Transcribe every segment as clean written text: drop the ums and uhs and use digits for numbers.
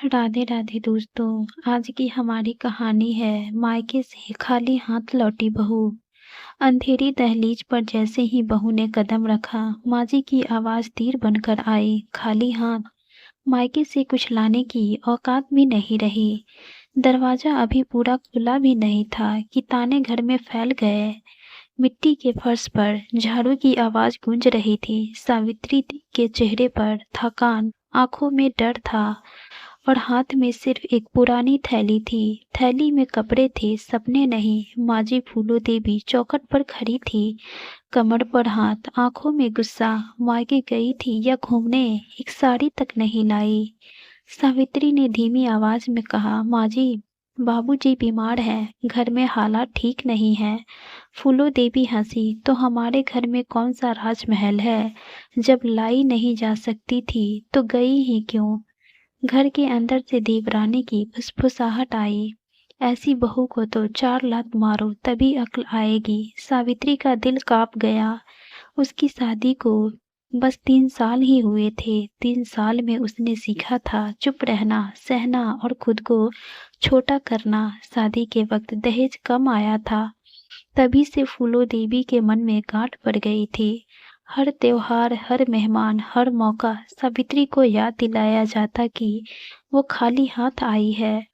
राधे राधे दोस्तों। आज की हमारी कहानी है मायके से खाली हाथ लौटी बहू। अंधेरी दहलीज पर जैसे ही बहू ने कदम रखा, माँ जी की आवाज तीर बनकर आई, खाली हाथ। मायके से कुछ लाने की औकात भी नहीं रही। दरवाजा अभी पूरा खुला भी नहीं था कि ताने घर में फैल गए। मिट्टी के फर्श पर झाड़ू की आवाज गूंज रही थी। सावित्री के चेहरे पर थकान, आंखों में डर था और हाथ में सिर्फ एक पुरानी थैली थी। थैली में कपड़े थे, सपने नहीं। माजी फूलो देवी चौखट पर खड़ी थी, कमर पर हाथ, आंखों में गुस्सा। मायके गई थी या घूमने, एक साड़ी तक नहीं लाई। सावित्री ने धीमी आवाज में कहा, माजी, बाबूजी बीमार हैं, घर में हालात ठीक नहीं है। फूलो देवी हंसी, तो हमारे घर में कौन सा राजमहल है? जब लाई नहीं जा सकती थी तो गई ही क्यों? घर के अंदर से देवरानी की फुसफुसाहट आई, ऐसी बहू को तो 4 लात मारो तभी अक्ल आएगी। सावित्री का दिल कांप गया। उसकी शादी को बस 3 साल ही हुए थे। 3 साल में उसने सीखा था चुप रहना, सहना और खुद को छोटा करना। शादी के वक्त दहेज कम आया था, तभी से फूलो देवी के मन में गांठ पड़ गई थी। हर त्योहार, हर मेहमान, हर मौका सावित्री को याद दिलाया जाता कि वो खाली हाथ आई है।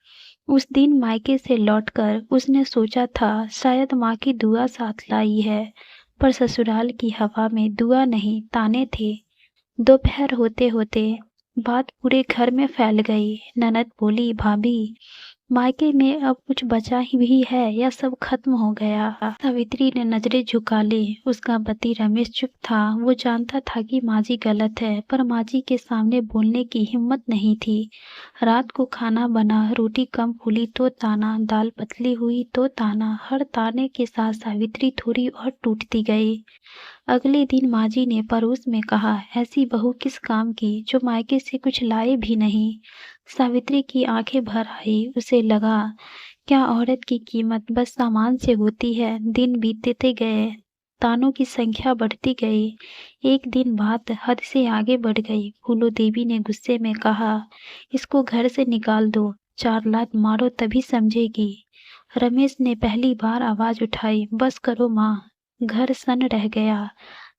उस दिन मायके से लौटकर उसने सोचा था शायद माँ की दुआ साथ लाई है, पर ससुराल की हवा में दुआ नहीं, ताने थे। दोपहर होते होते बात पूरे घर में फैल गई। ननद बोली, भाभी, मायके में अब कुछ बचा ही भी है या सब खत्म हो गया? सावित्री ने नजरें झुका ली। उसका पति रमेश चुप था। वो जानता था कि माजी गलत है, पर माजी के सामने बोलने की हिम्मत नहीं थी। रात को खाना बना, रोटी कम फूली तो ताना, दाल पतली हुई तो ताना। हर ताने के साथ सावित्री थोड़ी और टूटती गई। अगले दिन माजी ने पड़ोस में कहा, ऐसी बहू किस काम की जो मायके से कुछ लाए भी नहीं। सावित्री की आंखें भर आई। उसे लगा, क्या औरत की कीमत बस सामान से होती है? दिन बीतते गए, तानों की संख्या बढ़ती गई। एक दिन बात हद से आगे बढ़ गई। फूलो देवी ने गुस्से में कहा, इसको घर से निकाल दो, 4 लात मारो तभी समझेगी। रमेश ने पहली बार आवाज उठाई, बस करो माँ। घर सन रह गया।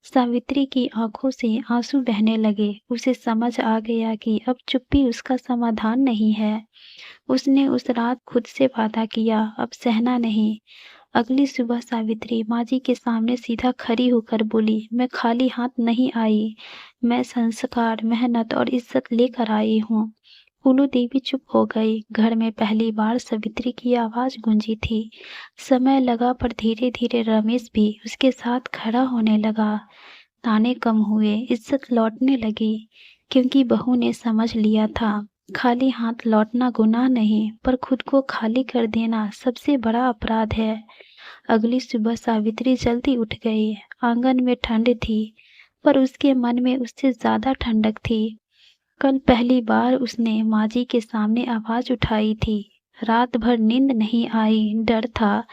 सावित्री की आंखों से आंसू बहने लगे। उसे समझ आ गया कि अब चुप्पी उसका समाधान नहीं है। उसने उस रात खुद से वादा किया, अब सहना नहीं। अगली सुबह सावित्री माँ जी के सामने सीधा खड़ी होकर बोली, मैं खाली हाथ नहीं आई, मैं संस्कार, मेहनत और इज्जत लेकर आई हूँ। फूलो देवी चुप हो गई। घर में पहली बार सावित्री की आवाज गूंजी थी। समय लगा, पर धीरे धीरे रमेश भी उसके साथ खड़ा होने लगा। ताने कम हुए, इज्जत लौटने लगी, क्योंकि बहू ने समझ लिया था खाली हाथ लौटना गुनाह नहीं, पर खुद को खाली कर देना सबसे बड़ा अपराध है। अगली सुबह सावित्री जल्दी उठ गई। आंगन में ठंड थी, पर उसके मन में उससे ज्यादा ठंडक थी। कल पहली बार उसने माँ जी के सामने आवाज उठाई थी। रात भर नींद नहीं आई, डर था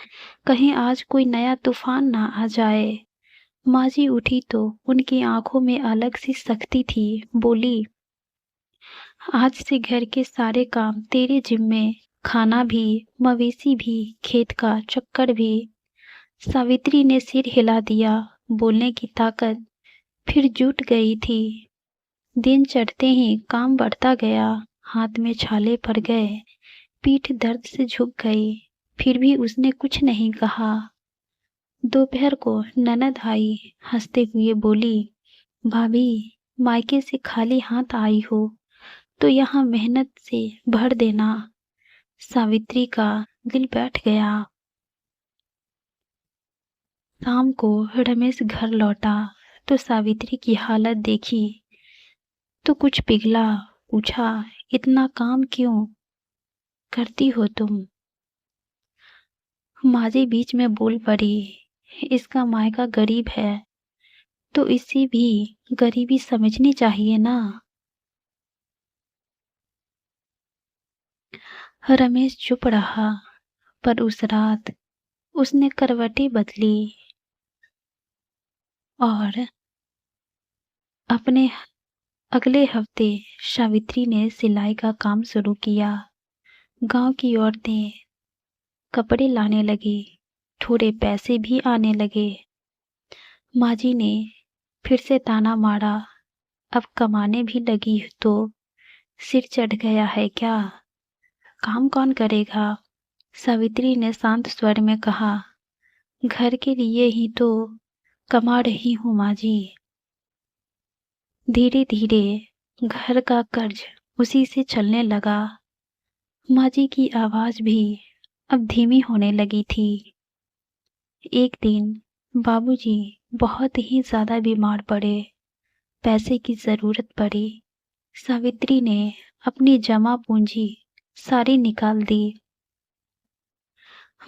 कहीं आज कोई नया तूफान ना आ जाए। माँ जी उठी तो उनकी आंखों में अलग सी सख्ती थी। बोली, आज से घर के सारे काम तेरे जिम्मे, खाना भी, मवेशी भी, खेत का चक्कर भी। सावित्री ने सिर हिला दिया। बोलने की ताकत फिर जुट गई थी। दिन चढ़ते ही काम बढ़ता गया। हाथ में छाले पड़ गए, पीठ दर्द से झुक गई, फिर भी उसने कुछ नहीं कहा। दोपहर को ननद आई, हंसते हुए बोली, भाभी, मायके से खाली हाथ आई हो तो यहाँ मेहनत से भर देना। सावित्री का दिल बैठ गया। शाम को रमेश घर लौटा तो सावित्री की हालत देखी तो कुछ पिघला। पूछा, इतना काम क्यों करती हो तुम? माजी बीच में बोल पड़ी, इसका मायका गरीब है तो इसे भी गरीबी समझनी चाहिए ना। रमेश चुप रहा, पर उस रात उसने करवटें बदली और अपने अगले हफ्ते सावित्री ने सिलाई का काम शुरू किया। गांव की औरतें कपड़े लाने लगी, थोड़े पैसे भी आने लगे। माँ जी ने फिर से ताना मारा, अब कमाने भी लगी तो सिर चढ़ गया है क्या? काम कौन करेगा? सावित्री ने शांत स्वर में कहा, घर के लिए ही तो कमा रही हूँ माँ जी। धीरे धीरे घर का कर्ज उसी से चलने लगा। माँ जी की आवाज भी अब धीमी होने लगी थी। एक दिन बाबूजी बहुत ही ज्यादा बीमार पड़े, पैसे की जरूरत पड़ी। सावित्री ने अपनी जमा पूंजी सारी निकाल दी।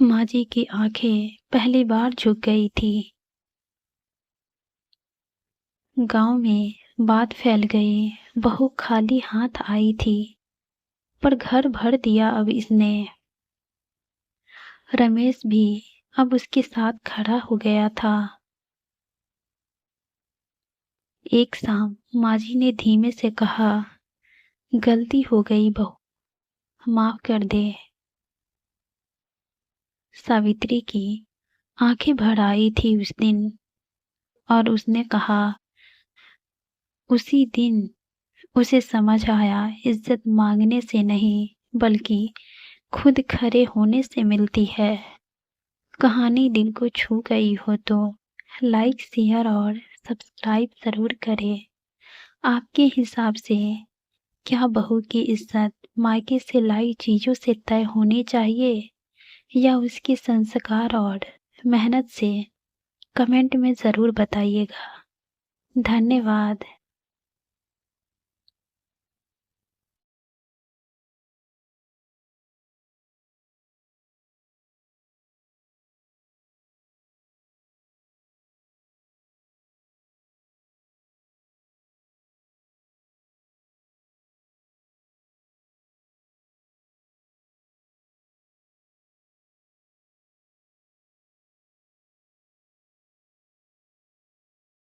माँ जी की आंखें पहली बार झुक गई थी। गांव में बात फैल गई, बहू खाली हाथ आई थी, पर घर भर दिया अब इसने। रमेश भी अब उसके साथ खड़ा हो गया था। एक शाम माँ जी ने धीमे से कहा, गलती हो गई बहू, माफ कर दे। सावित्री की आंखें भर आई थी उस दिन, और उसने कहा, उसी दिन उसे समझ आया, इज्जत मांगने से नहीं बल्कि खुद खड़े होने से मिलती है। कहानी दिल को छू गई हो तो लाइक, शेयर और सब्सक्राइब जरूर करें। आपके हिसाब से क्या बहू की इज्जत मायके से लाई चीजों से तय होनी चाहिए या उसके संस्कार और मेहनत से? कमेंट में जरूर बताइएगा। धन्यवाद।